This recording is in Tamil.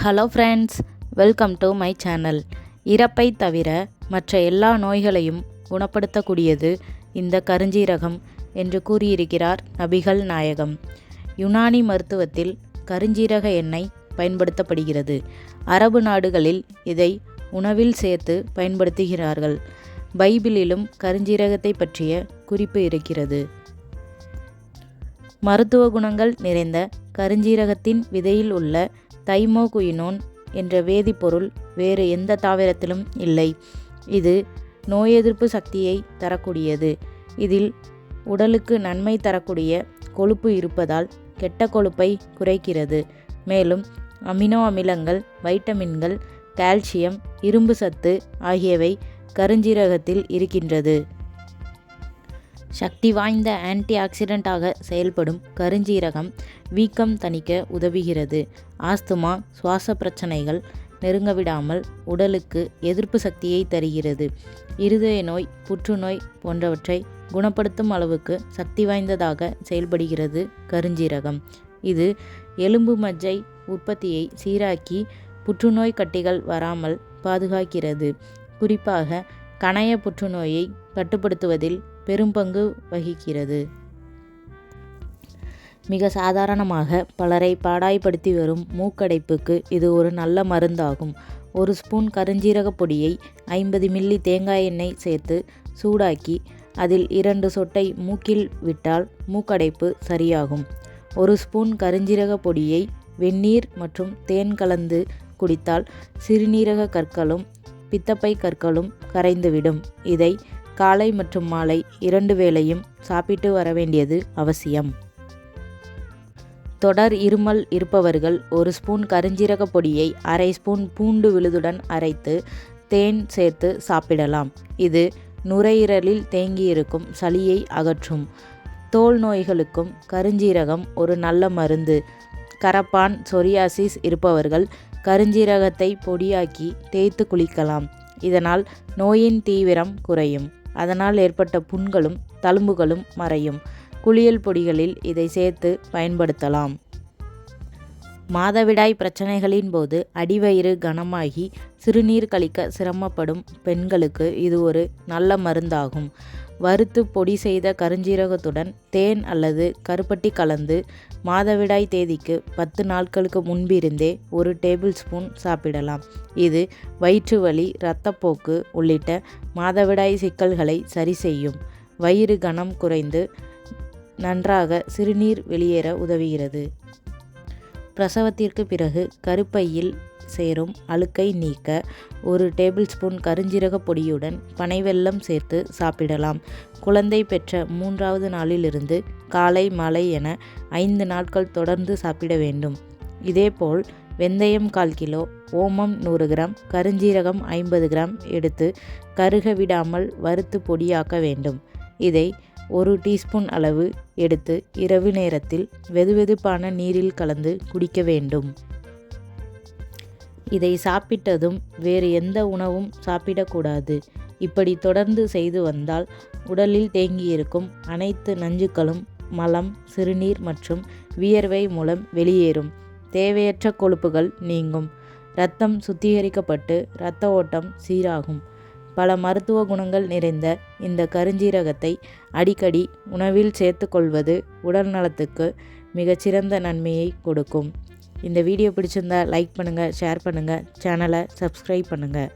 Hello friends, welcome to my channel. இறப்பை தவிர மற்ற எல்லா நோய்களையும் குணப்படுத்தக்கூடியது இந்த கருஞ்சீரகம் என்று கூறியிருக்கிறார் நபிகள் நாயகம். யுனானி மருத்துவத்தில் கருஞ்சீரக எண்ணெய் பயன்படுத்தப்படுகிறது. அரபு நாடுகளில் இதை உணவில் சேர்த்து பயன்படுத்துகிறார்கள். பைபிளிலும் கருஞ்சீரகத்தை பற்றிய குறிப்பு இருக்கிறது. மருத்துவ குணங்கள் நிறைந்த கருஞ்சீரகத்தின் விதையில் உள்ள தைமோகுயினோன் என்ற வேதிப்பொருள் வேறு எந்த தாவரத்திலும் இல்லை. இது நோய் எதிர்ப்பு சக்தியை தரக்கூடியது. இதில் உடலுக்கு நன்மை தரக்கூடிய கொழுப்பு இருப்பதால் கெட்ட கொழுப்பை குறைக்கிறது. மேலும் அமினோ அமிலங்கள், வைட்டமின்கள், கால்சியம், இரும்பு சத்து ஆகியவை கருஞ்சீரகத்தில் இருக்கின்றது. சக்தி வாய்ந்த ஆன்டி ஆக்சிடென்ட்டாக செயல்படும் கருஞ்சீரகம் வீக்கம் தணிக்க உதவுகிறது. ஆஸ்துமா, சுவாச பிரச்சனைகள் நெருங்க விடாமல் உடலுக்கு எதிர்ப்பு சக்தியை தருகிறது. இருதய நோய், புற்றுநோய் போன்றவற்றை குணப்படுத்தும் அளவுக்கு சக்தி வாய்ந்ததாக செயல்படுகிறது கருஞ்சீரகம். இது எலும்பு மஜ்ஜை உற்பத்தியை சீராக்கி புற்றுநோய் கட்டிகள் வராமல் பாதுகாக்கிறது. குறிப்பாக கணைய புற்றுநோயை கட்டுப்படுத்துவதில் பெரும்பங்கு வகிக்கிறது. மிக சாதாரணமாக பலரை பாடாய்படுத்தி வரும் மூக்கடைப்புக்கு இது ஒரு நல்ல மருந்தாகும். ஒரு ஸ்பூன் கருஞ்சீரக பொடியை 50 மில்லி தேங்காய் எண்ணெய் சேர்த்து சூடாக்கி அதில் 2 சொட்டை மூக்கில் விட்டால் மூக்கடைப்பு சரியாகும். ஒரு ஸ்பூன் கருஞ்சீரக பொடியை வெந்நீர் மற்றும் தேன் கலந்து குடித்தால் சிறுநீரக கற்களும் பித்தப்பை கற்களும் கரைந்துவிடும். இதை காலை மற்றும் மாலை 2 வேளையும் சாப்பிட்டு வர வேண்டியது அவசியம். தொடர் இருமல் இருப்பவர்கள் 1 ஸ்பூன் கருஞ்சீரக பொடியை 1/2 ஸ்பூன் பூண்டு விழுதுடன் அரைத்து தேன் சேர்த்து சாப்பிடலாம். இது நுரையீரலில் தேங்கியிருக்கும் சளியை அகற்றும். தோல் நோய்களுக்கும் கருஞ்சீரகம் ஒரு நல்ல மருந்து. கரப்பான், சொரியாசிஸ் இருப்பவர்கள் கருஞ்சீரகத்தை பொடியாக்கி தேய்த்து குளிக்கலாம். இதனால் நோயின் தீவிரம் குறையும். அதனால் ஏற்பட்ட புண்களும் தழும்புகளும் மறையும். குளியல் பொடிகளில் இதை சேர்த்து பயன்படுத்தலாம். மாதவிடாய் பிரச்சனைகளின் போது அடிவயிறு கனமாகி சிறுநீர் கழிக்க சிரமப்படும் பெண்களுக்கு இது ஒரு நல்ல மருந்தாகும். வறுத்து பொடி செய்த கருஞ்சீரகத்துடன் தேன் அல்லது கருப்பட்டி கலந்து மாதவிடாய் தேதிக்கு 10 நாட்களுக்கு முன்பிருந்தே 1 டேபிள் ஸ்பூன் சாப்பிடலாம். இது வயிற்று வலி, இரத்தப்போக்கு உள்ளிட்ட மாதவிடாய் சிக்கல்களை சரி செய்யும். வயிறு கனம் குறைந்து நன்றாக சிறுநீர் வெளியேற உதவுகிறது. பிரசவத்திற்கு பிறகு கருப்பையில் சேரும் அழுக்கை நீக்க 1 டேபிள் ஸ்பூன் கருஞ்சீரக பொடியுடன் பனைவெல்லம் சேர்த்து சாப்பிடலாம். குழந்தை பெற்ற 3வது நாளிலிருந்து காலை மாலை என 5 நாட்கள் தொடர்ந்து சாப்பிட வேண்டும். இதேபோல் வெந்தயம் 1/4 கிலோ, ஓமம் 100 கிராம், கருஞ்சீரகம் 50 கிராம் எடுத்து கருக விடாமல் வறுத்து பொடியாக்க வேண்டும். இதை 1 டீஸ்பூன் அளவு எடுத்து இரவு நேரத்தில் வெதுவெதுப்பான நீரில் கலந்து குடிக்க வேண்டும். இதை சாப்பிட்டதும் வேறு எந்த உணவும் சாப்பிடக்கூடாது. இப்படி தொடர்ந்து செய்து வந்தால் உடலில் தேங்கியிருக்கும் அனைத்து நஞ்சுக்களும் மலம், சிறுநீர் மற்றும் வியர்வை மூலம் வெளியேறும். தேவையற்ற கொழுப்புகள் நீங்கும். இரத்தம் சுத்திகரிக்கப்பட்டு இரத்த ஓட்டம் சீராகும். பல மருத்துவ குணங்கள் நிறைந்த இந்த கருஞ்சீரகத்தை அடிக்கடி உணவில் சேர்த்து கொள்வது உடல் நலத்துக்கு மிகச்சிறந்த நன்மையை கொடுக்கும். இந்த வீடியோ பிடிச்சிருந்தா லைக் பண்ணுங்கள், ஷேர் பண்ணுங்கள், சேனலை சப்ஸ்கிரைப் பண்ணுங்கள்.